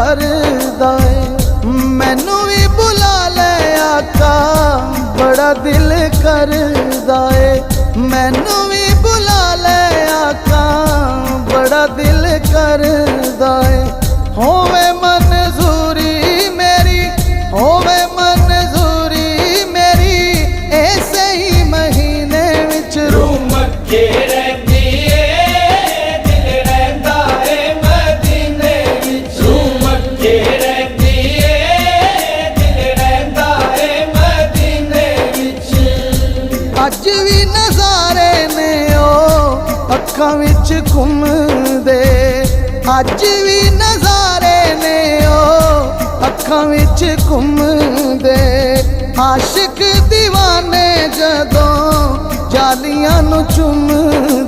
करदा है। मैनू भी बुला ले आका बड़ा दिल करदा है। मैनू भी बुला ले आका बड़ा दिल करदा है। होवे मंजूरी मेरी, होवे मंजूरी मेरी, ऐसे ही महीने विच रूह मक्के रहंदी है, दिल रहंदा है मदीने विच। रूह मक्के रहंदी है, दिल रहंदा है मदीने विच। अज भी नज़ारे ने ओ अखां विच घुमदे, अज भी नज़ारे ने ओ अखां विच घुमदे। आशिक दीवाने जदों जालियां नूं चुम